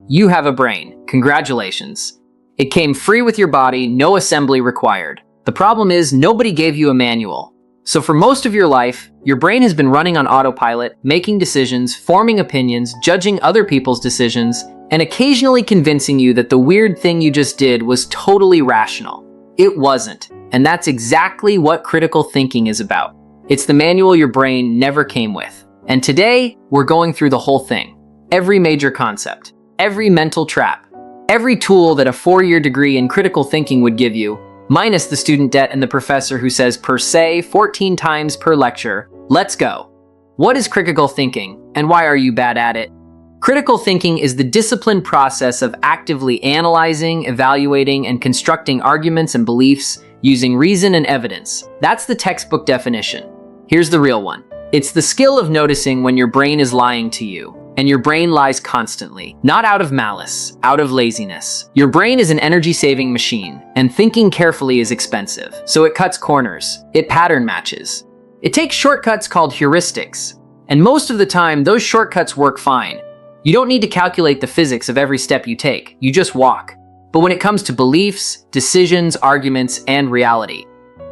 You have a brain. Congratulations. It came free with your body, no assembly required. The problem is, nobody gave you a manual. So for most of your life, your brain has been running on autopilot, making decisions, forming opinions, judging other people's decisions, and occasionally convincing you that the weird thing you just did was totally rational. It wasn't. And that's exactly what critical thinking is about. It's the manual your brain never came with. And today, we're going through the whole thing. Every major concept, every mental trap, every tool that a 4-year degree in critical thinking would give you, minus the student debt and the professor who says per se 14 times per lecture. Let's go. What is critical thinking, and why are you bad at it? Critical thinking is the disciplined process of actively analyzing, evaluating, and constructing arguments and beliefs using reason and evidence. That's the textbook definition. Here's the real one. It's the skill of noticing when your brain is lying to you. And your brain lies constantly, not out of malice, out of laziness. Your brain is an energy-saving machine, and thinking carefully is expensive. So it cuts corners. It pattern matches. It takes shortcuts called heuristics. And most of the time, those shortcuts work fine. You don't need to calculate the physics of every step you take. You just walk. But when it comes to beliefs, decisions, arguments, and reality,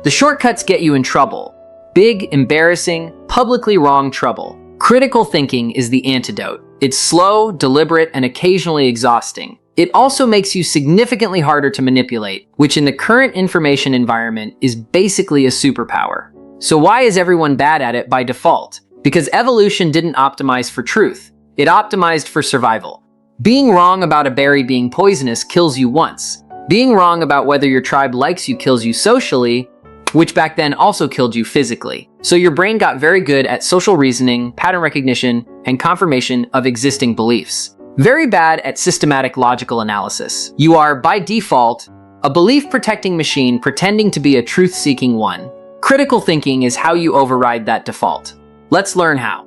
the shortcuts get you in trouble. Big, embarrassing, publicly wrong trouble. Critical thinking is the antidote. It's slow, deliberate, and occasionally exhausting. It also makes you significantly harder to manipulate, which in the current information environment is basically a superpower. So why is everyone bad at it by default? Because evolution didn't optimize for truth. It optimized for survival. Being wrong about a berry being poisonous kills you once. Being wrong about whether your tribe likes you kills you socially, which back then also killed you physically. So your brain got very good at social reasoning, pattern recognition, and confirmation of existing beliefs. Very bad at systematic logical analysis. You are, by default, a belief-protecting machine pretending to be a truth-seeking one. Critical thinking is how you override that default. Let's learn how.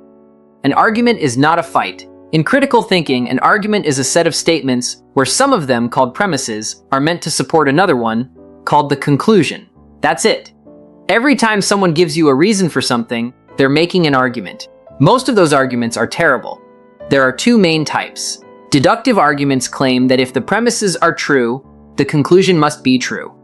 An argument is not a fight. In critical thinking, an argument is a set of statements where some of them, called premises, are meant to support another one, called the conclusion. That's it. Every time someone gives you a reason for something, they're making an argument. Most of those arguments are terrible. There are two main types. Deductive arguments claim that if the premises are true, the conclusion must be true.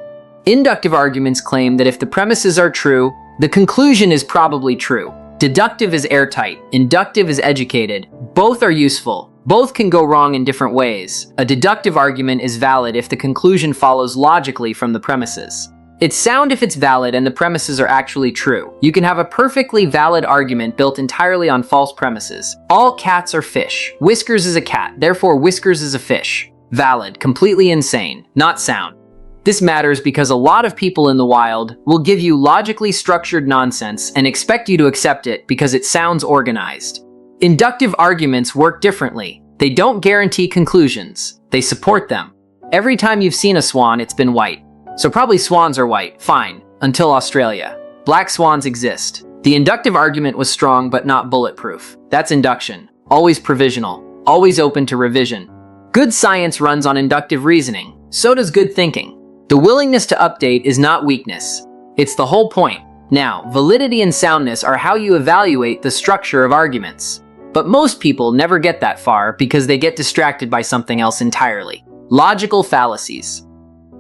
Inductive arguments claim that if the premises are true, the conclusion is probably true. Deductive is airtight. Inductive is educated. Both are useful. Both can go wrong in different ways. A deductive argument is valid if the conclusion follows logically from the premises. It's sound if it's valid and the premises are actually true. You can have a perfectly valid argument built entirely on false premises. All cats are fish. Whiskers is a cat, therefore Whiskers is a fish. Valid, completely insane, not sound. This matters because a lot of people in the wild will give you logically structured nonsense and expect you to accept it because it sounds organized. Inductive arguments work differently. They don't guarantee conclusions. They support them. Every time you've seen a swan, it's been white. So probably swans are white, fine, until Australia. Black swans exist. The inductive argument was strong but not bulletproof. That's induction. Always provisional. Always open to revision. Good science runs on inductive reasoning. So does good thinking. The willingness to update is not weakness. It's the whole point. Now, validity and soundness are how you evaluate the structure of arguments. But most people never get that far because they get distracted by something else entirely. Logical fallacies.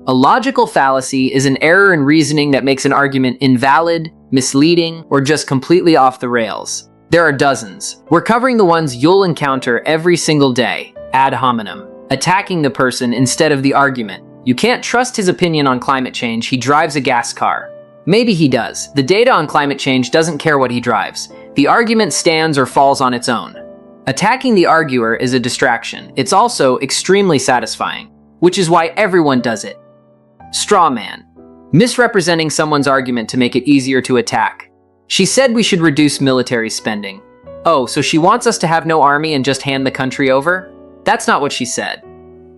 A logical fallacy is an error in reasoning that makes an argument invalid, misleading, or just completely off the rails. There are dozens. We're covering the ones you'll encounter every single day. Ad hominem. Attacking the person instead of the argument. You can't trust his opinion on climate change. He drives a gas car. Maybe he does. The data on climate change doesn't care what he drives. The argument stands or falls on its own. Attacking the arguer is a distraction. It's also extremely satisfying, which is why everyone does it. Straw man. Misrepresenting someone's argument to make it easier to attack. She said we should reduce military spending. Oh, so she wants us to have no army and just hand the country over? That's not what she said.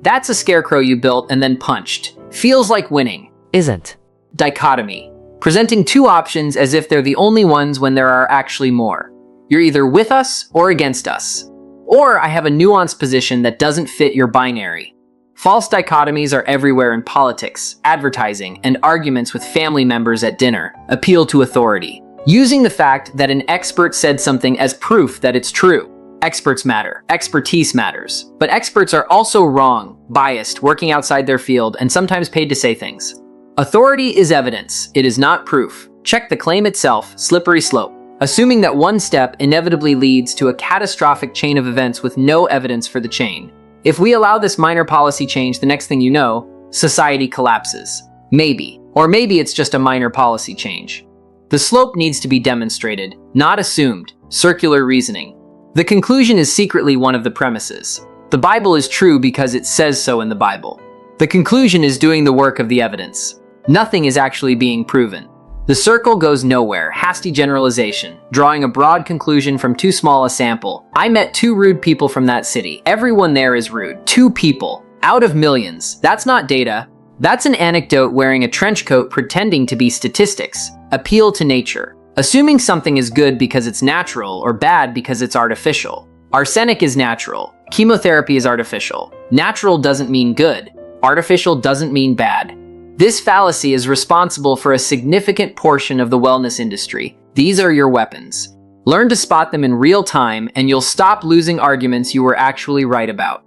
That's a scarecrow you built and then punched. Feels like winning. Isn't. Dichotomy. Presenting two options as if they're the only ones when there are actually more. You're either with us or against us. Or I have a nuanced position that doesn't fit your binary. False dichotomies are everywhere in politics, advertising, and arguments with family members at dinner. Appeal to authority. Using the fact that an expert said something as proof that it's true. Experts matter. Expertise matters. But experts are also wrong, biased, working outside their field, and sometimes paid to say things. Authority is evidence. It is not proof. Check the claim itself, slippery slope. Assuming that one step inevitably leads to a catastrophic chain of events with no evidence for the chain. If we allow this minor policy change, the next thing you know, society collapses. Maybe. Or maybe it's just a minor policy change. The slope needs to be demonstrated, not assumed. Circular reasoning. The conclusion is secretly one of the premises. The Bible is true because it says so in the Bible. The conclusion is doing the work of the evidence. Nothing is actually being proven. The circle goes nowhere. Hasty generalization. Drawing a broad conclusion from too small a sample. I met 2 rude people from that city. Everyone there is rude. 2 people. Out of millions. That's not data. That's an anecdote wearing a trench coat pretending to be statistics. Appeal to nature. Assuming something is good because it's natural or bad because it's artificial. Arsenic is natural. Chemotherapy is artificial. Natural doesn't mean good. Artificial doesn't mean bad. This fallacy is responsible for a significant portion of the wellness industry. These are your weapons. Learn to spot them in real time, and you'll stop losing arguments you were actually right about.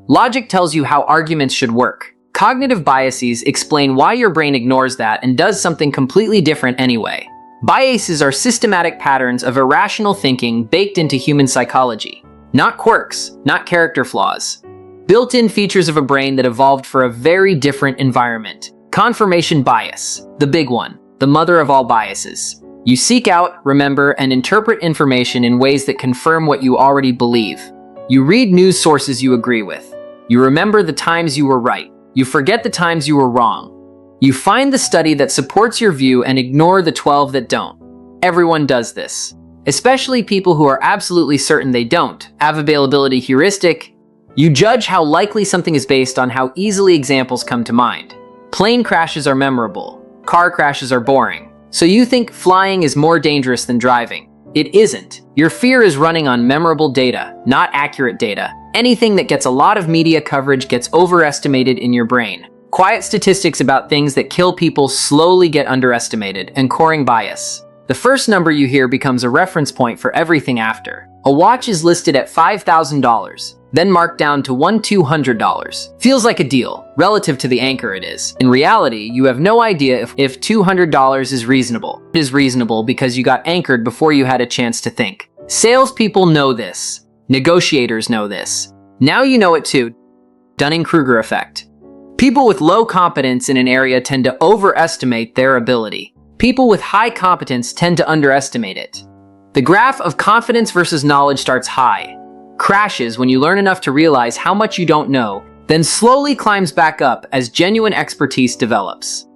Logic tells you how arguments should work. Cognitive biases explain why your brain ignores that and does something completely different anyway. Biases are systematic patterns of irrational thinking baked into human psychology. Not quirks, not character flaws. Built-in features of a brain that evolved for a very different environment. Confirmation bias, the big one, the mother of all biases. You seek out, remember, and interpret information in ways that confirm what you already believe. You read news sources you agree with. You remember the times you were right. You forget the times you were wrong. You find the study that supports your view and ignore the 12 that don't. Everyone does this. Especially people who are absolutely certain they don't. Availability heuristic. You judge how likely something is based on how easily examples come to mind. Plane crashes are memorable. Car crashes are boring. So you think flying is more dangerous than driving. It isn't. Your fear is running on memorable data, not accurate data. Anything that gets a lot of media coverage gets overestimated in your brain. Quiet statistics about things that kill people slowly get underestimated, and coring bias. The first number you hear becomes a reference point for everything after. A watch is listed at $5,000, then marked down to $200. Feels like a deal, relative to the anchor it is. In reality, you have no idea if $200 is reasonable. It is reasonable because you got anchored before you had a chance to think. Salespeople know this. Negotiators know this. Now you know it too. Dunning-Kruger Effect. People with low competence in an area tend to overestimate their ability. People with high competence tend to underestimate it. The graph of confidence versus knowledge starts high, crashes when you learn enough to realize how much you don't know, then slowly climbs back up as genuine expertise develops.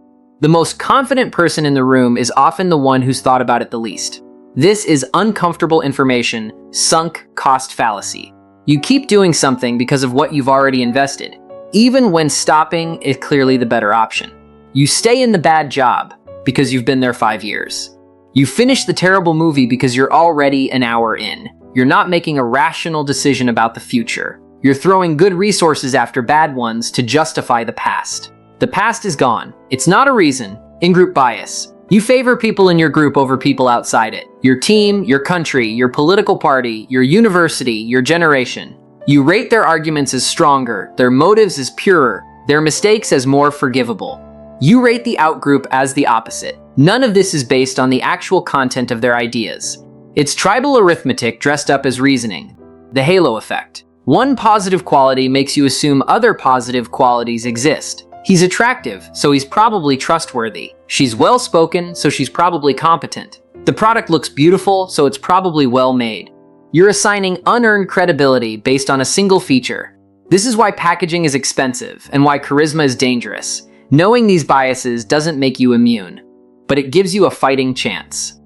The most confident person in the room is often the one who's thought about it the least. This is uncomfortable information, sunk cost fallacy. You keep doing something because of what you've already invested, even when stopping is clearly the better option. You stay in the bad job because you've been there 5 years. You finish the terrible movie because you're already an hour in. You're not making a rational decision about the future. You're throwing good resources after bad ones to justify the past. The past is gone. It's not a reason. In-group bias. You favor people in your group over people outside it. Your team, your country, your political party, your university, your generation. You rate their arguments as stronger, their motives as purer, their mistakes as more forgivable. You rate the outgroup as the opposite. None of this is based on the actual content of their ideas. It's tribal arithmetic dressed up as reasoning. The halo effect. One positive quality makes you assume other positive qualities exist. He's attractive, so he's probably trustworthy. She's well-spoken, so she's probably competent. The product looks beautiful, so it's probably well-made. You're assigning unearned credibility based on a single feature. This is why packaging is expensive and why charisma is dangerous. Knowing these biases doesn't make you immune, but it gives you a fighting chance.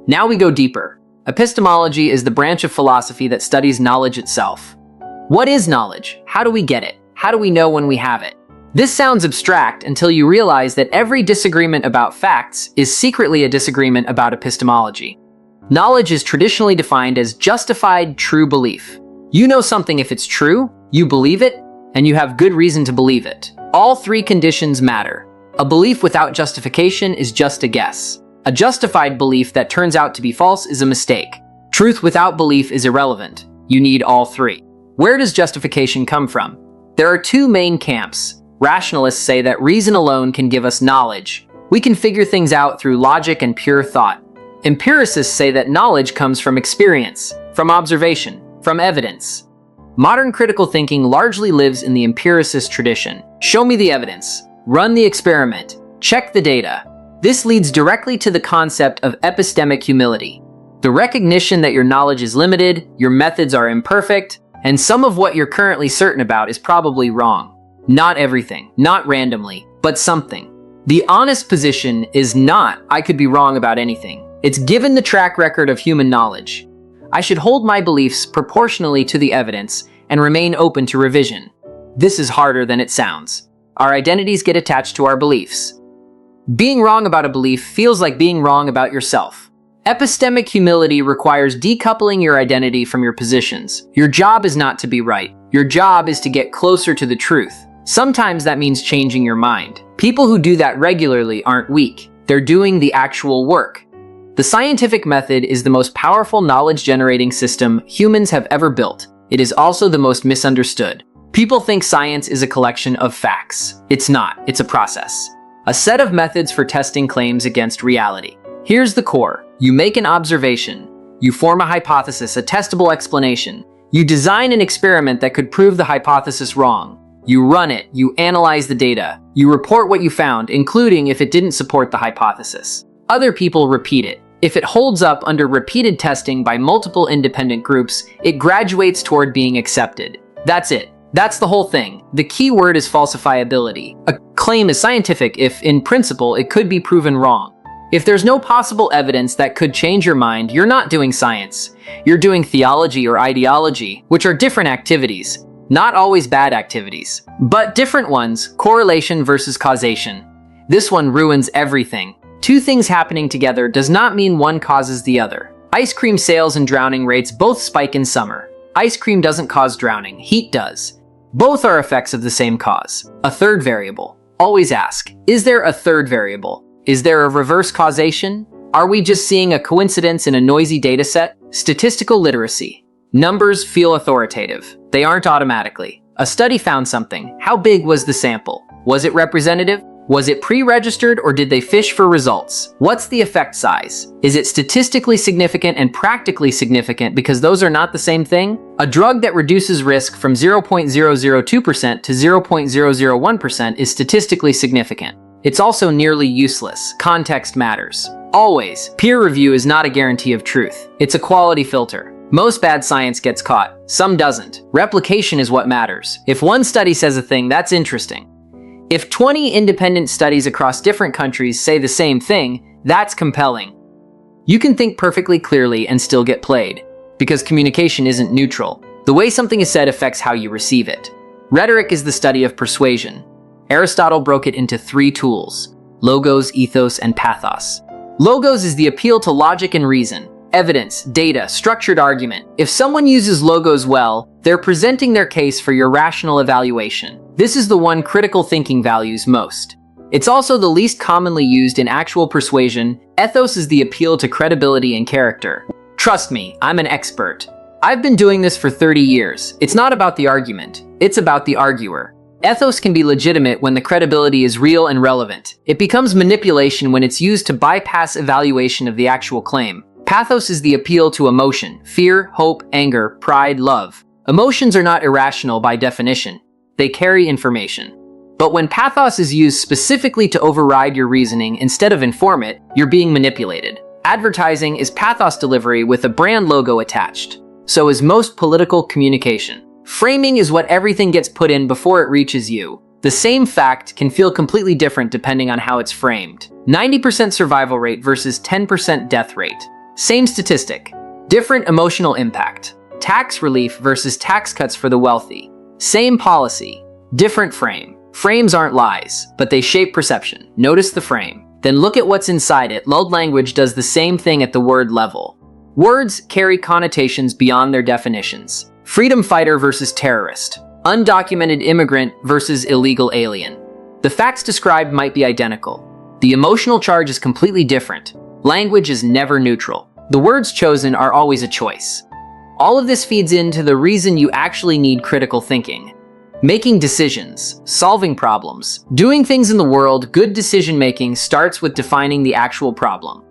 Now we go deeper. Epistemology is the branch of philosophy that studies knowledge itself. What is knowledge? How do we get it? How do we know when we have it? This sounds abstract until you realize that every disagreement about facts is secretly a disagreement about epistemology. Knowledge is traditionally defined as justified true belief. You know something if it's true, you believe it, and you have good reason to believe it. All 3 conditions matter. A belief without justification is just a guess. A justified belief that turns out to be false is a mistake. Truth without belief is irrelevant. You need all three. Where does justification come from? There are two main camps. Rationalists say that reason alone can give us knowledge. We can figure things out through logic and pure thought. Empiricists say that knowledge comes from experience, from observation, from evidence. Modern critical thinking largely lives in the empiricist tradition. Show me the evidence. Run the experiment. Check the data. This leads directly to the concept of epistemic humility. The recognition that your knowledge is limited, your methods are imperfect, and some of what you're currently certain about is probably wrong. Not everything, not randomly, but something. The honest position is not, I could be wrong about anything. It's given the track record of human knowledge. I should hold my beliefs proportionally to the evidence and remain open to revision. This is harder than it sounds. Our identities get attached to our beliefs. Being wrong about a belief feels like being wrong about yourself. Epistemic humility requires decoupling your identity from your positions. Your job is not to be right. Your job is to get closer to the truth. Sometimes that means changing your mind. People who do that regularly aren't weak. They're doing the actual work. The scientific method is the most powerful knowledge-generating system humans have ever built. It is also the most misunderstood. People think science is a collection of facts. It's not. It's a process. A set of methods for testing claims against reality. Here's the core. You make an observation. You form a hypothesis, a testable explanation. You design an experiment that could prove the hypothesis wrong. You run it. You analyze the data. You report what you found, including if it didn't support the hypothesis. Other people repeat it. If it holds up under repeated testing by multiple independent groups, it graduates toward being accepted. That's it. That's the whole thing. The key word is falsifiability. A claim is scientific if, in principle, it could be proven wrong. If there's no possible evidence that could change your mind, you're not doing science. You're doing theology or ideology, which are different activities. Not always bad activities, but different ones. Correlation versus causation. This one ruins everything. Two things happening together does not mean one causes the other. Ice cream sales and drowning rates both spike in summer. Ice cream doesn't cause drowning, heat does. Both are effects of the same cause. A third variable. Always ask, is there a third variable? Is there a reverse causation? Are we just seeing a coincidence in a noisy dataset? Statistical literacy. Numbers feel authoritative. They aren't automatically. A study found something. How big was the sample? Was it representative? Was it pre-registered or did they fish for results? What's the effect size? Is it statistically significant and practically significant, because those are not the same thing? A drug that reduces risk from 0.002% to 0.001% is statistically significant. It's also nearly useless. Context matters. Always. Peer review is not a guarantee of truth. It's a quality filter. Most bad science gets caught. Some doesn't. Replication is what matters. If one study says a thing, that's interesting. If 20 independent studies across different countries say the same thing, that's compelling. You can think perfectly clearly and still get played, because communication isn't neutral. The way something is said affects how you receive it. Rhetoric is the study of persuasion. Aristotle broke it into three tools: logos, ethos, and pathos. Logos is the appeal to logic and reason, evidence, data, structured argument. If someone uses logos well, they're presenting their case for your rational evaluation. This is the one critical thinking values most. It's also the least commonly used in actual persuasion. Ethos is the appeal to credibility and character. Trust me, I'm an expert. I've been doing this for 30 years. It's not about the argument, it's about the arguer. Ethos can be legitimate when the credibility is real and relevant. It becomes manipulation when it's used to bypass evaluation of the actual claim. Pathos is the appeal to emotion: fear, hope, anger, pride, love. Emotions are not irrational by definition. They carry information. But when pathos is used specifically to override your reasoning instead of inform it, you're being manipulated. Advertising is pathos delivery with a brand logo attached. So is most political communication. Framing is what everything gets put in before it reaches you. The same fact can feel completely different depending on how it's framed. 90% survival rate versus 10% death rate. Same statistic. Different emotional impact. Tax relief versus tax cuts for the wealthy. Same policy. Different frame. Frames aren't lies, but they shape perception. Notice the frame. Then look at what's inside it. Lulled language does the same thing at the word level. Words carry connotations beyond their definitions. Freedom fighter versus terrorist. Undocumented immigrant versus illegal alien. The facts described might be identical. The emotional charge is completely different. Language is never neutral. The words chosen are always a choice. All of this feeds into the reason you actually need critical thinking. Making decisions, solving problems, doing things in the world, good decision-making starts with defining the actual problem.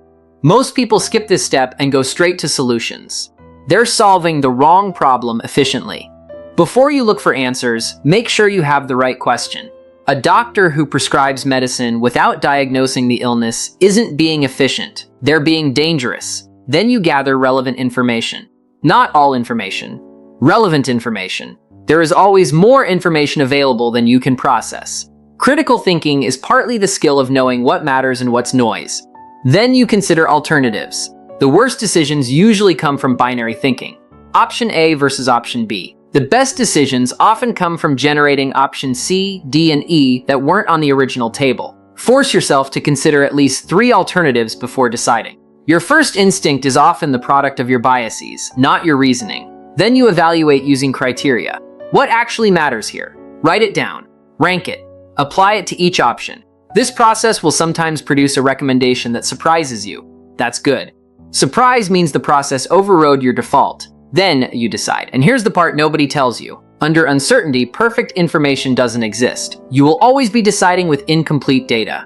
Most people skip this step and go straight to solutions. They're solving the wrong problem efficiently. Before you look for answers, make sure you have the right question. A doctor who prescribes medicine without diagnosing the illness isn't being efficient. They're being dangerous. Then you gather relevant information. Not all information. Relevant information. There is always more information available than you can process. Critical thinking is partly the skill of knowing what matters and what's noise. Then you consider alternatives. The worst decisions usually come from binary thinking. Option A versus option B. The best decisions often come from generating option C, D, and E that weren't on the original table. Force yourself to consider at least 3 alternatives before deciding. Your first instinct is often the product of your biases, not your reasoning. Then you evaluate using criteria. What actually matters here? Write it down. Rank it. Apply it to each option. This process will sometimes produce a recommendation that surprises you. That's good. Surprise means the process overrode your default. Then you decide. And here's the part nobody tells you. Under uncertainty, perfect information doesn't exist. You will always be deciding with incomplete data.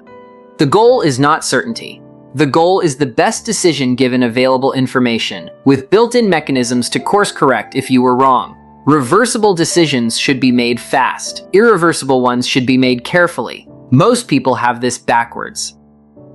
The goal is not certainty. The goal is the best decision given available information, with built-in mechanisms to course correct if you were wrong. Reversible decisions should be made fast. Irreversible ones should be made carefully. Most people have this backwards.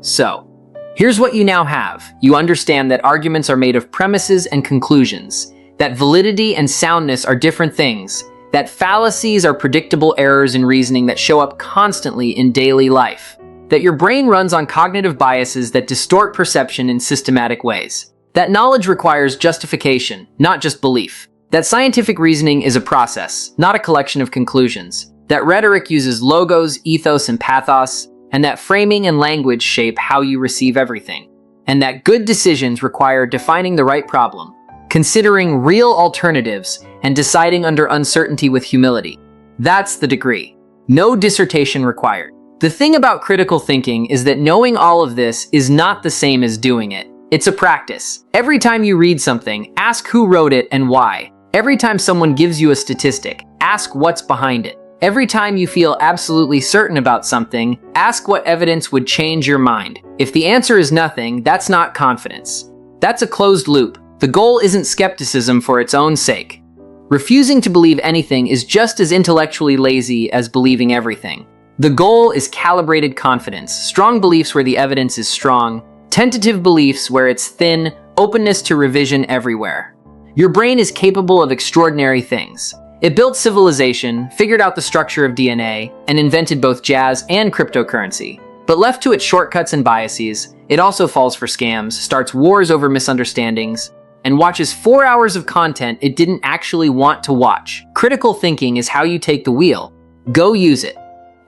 So, here's what you now have. You understand that arguments are made of premises and conclusions, that validity and soundness are different things, that fallacies are predictable errors in reasoning that show up constantly in daily life, that your brain runs on cognitive biases that distort perception in systematic ways, that knowledge requires justification, not just belief, that scientific reasoning is a process, not a collection of conclusions, that rhetoric uses logos, ethos, and pathos, and that framing and language shape how you receive everything, and that good decisions require defining the right problem, considering real alternatives, and deciding under uncertainty with humility. That's the degree. No dissertation required. The thing about critical thinking is that knowing all of this is not the same as doing it. It's a practice. Every time you read something, ask who wrote it and why. Every time someone gives you a statistic, ask what's behind it. Every time you feel absolutely certain about something, ask what evidence would change your mind. If the answer is nothing, that's not confidence. That's a closed loop. The goal isn't skepticism for its own sake. Refusing to believe anything is just as intellectually lazy as believing everything. The goal is calibrated confidence, strong beliefs where the evidence is strong, tentative beliefs where it's thin, openness to revision everywhere. Your brain is capable of extraordinary things. It built civilization, figured out the structure of DNA, and invented both jazz and cryptocurrency. But left to its shortcuts and biases, it also falls for scams, starts wars over misunderstandings, and watches 4 hours of content it didn't actually want to watch. Critical thinking is how you take the wheel. Go use it.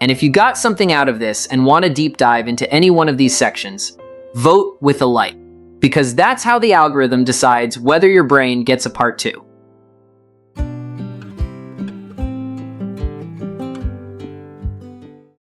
And if you got something out of this and want a deep dive into any one of these sections, vote with a like, because that's how the algorithm decides whether your brain gets a part 2.